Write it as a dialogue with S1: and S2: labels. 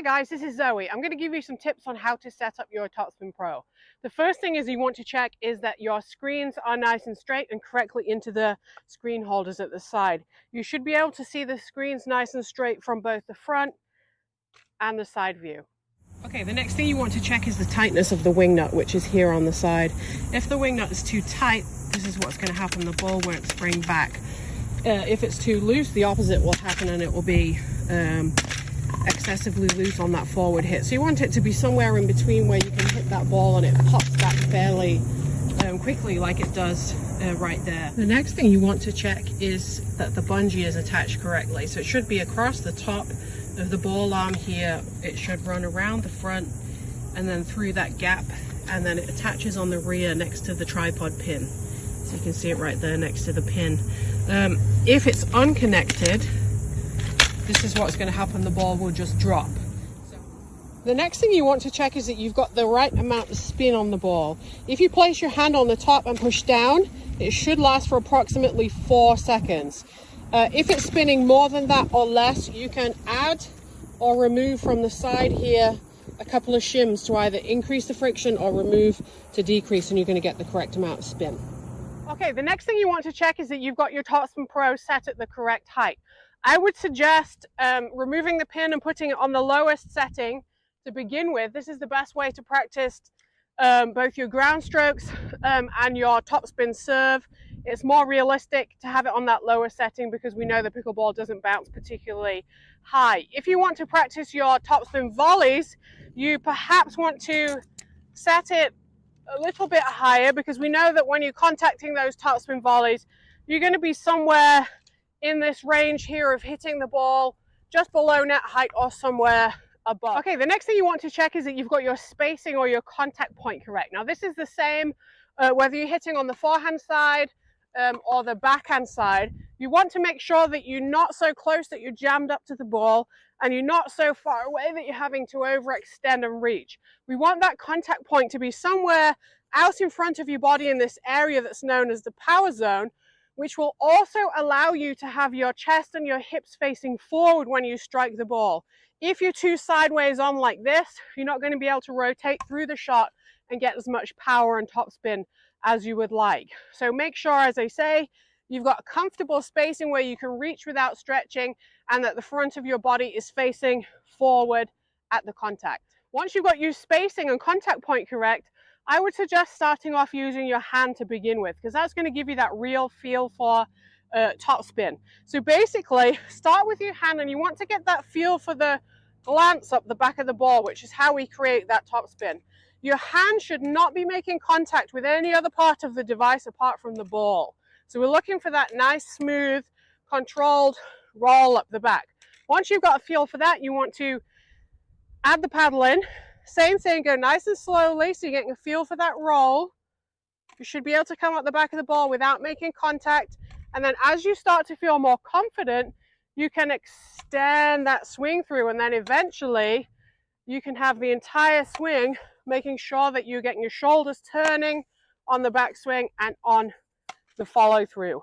S1: Hi guys, this is Zoe. I'm going to give you some tips on how to set up your TopspinPro. The first thing is you want to check is that your screens are nice and straight and correctly into the screen holders at the side. You should be able to see the screens nice and straight from both the front and the side view. Okay, the next thing you want to check is the tightness of the wing nut, which is here on the side. If the wing nut is too tight, this is what's going to happen. The ball won't spring back. If it's too loose, the opposite will happen and it will be excessively loose on that forward hit. So you want it to be somewhere in between where you can hit that ball and it pops back fairly quickly like it does right there. The next thing you want to check is that the bungee is attached correctly. So it should be across the top of the ball arm here. It should run around the front and then through that gap, and then it attaches on the rear next to the tripod pin. So you can see it right there next to the pin. If it's unconnected, this is what's going to happen. The ball will just drop. The next thing you want to check is that you've got the right amount of spin on the ball. If you place your hand on the top and push down, it should last for approximately 4 seconds. If it's spinning more than that or less, you can add or remove from the side here a couple of shims to either increase the friction or remove to decrease, and you're going to get the correct amount of spin. Okay, the next thing you want to check is that you've got your TopspinPro set at the correct height. I would suggest removing the pin and putting it on the lowest setting to begin with. This is the best way to practice both your ground strokes and your topspin serve. It's more realistic to have it on that lower setting because we know the pickleball doesn't bounce particularly high. If you want to practice your topspin volleys, you perhaps want to set it a little bit higher, because we know that when you're contacting those topspin volleys, you're going to be somewhere in this range here of hitting the ball just below net height or somewhere above. Okay, the next thing you want to check is that you've got your spacing or your contact point correct. Now this is the same whether you're hitting on the forehand side or the backhand side. You want to make sure that you're not so close that you're jammed up to the ball, and you're not so far away that you're having to overextend and reach. We want that contact point to be somewhere out in front of your body in this area that's known as the power zone, which will also allow you to have your chest and your hips facing forward when you strike the ball. If you're too sideways on like this, you're not going to be able to rotate through the shot and get as much power and topspin as you would like. So make sure, as I say, you've got comfortable spacing where you can reach without stretching, and that the front of your body is facing forward at the contact. Once you've got your spacing and contact point correct, I would suggest starting off using your hand to begin with, because that's going to give you that real feel for topspin. So basically, start with your hand, and you want to get that feel for the glance up the back of the ball, which is how we create that topspin. Your hand should not be making contact with any other part of the device apart from the ball. So we're looking for that nice, smooth, controlled roll up the back. Once you've got a feel for that, you want to add the paddle in. Same thing, go nice and slowly so you're getting a feel for that roll. You should be able to come up the back of the ball without making contact. And then as you start to feel more confident, you can extend that swing through, and then eventually you can have the entire swing, making sure that you're getting your shoulders turning on the backswing and on the follow through.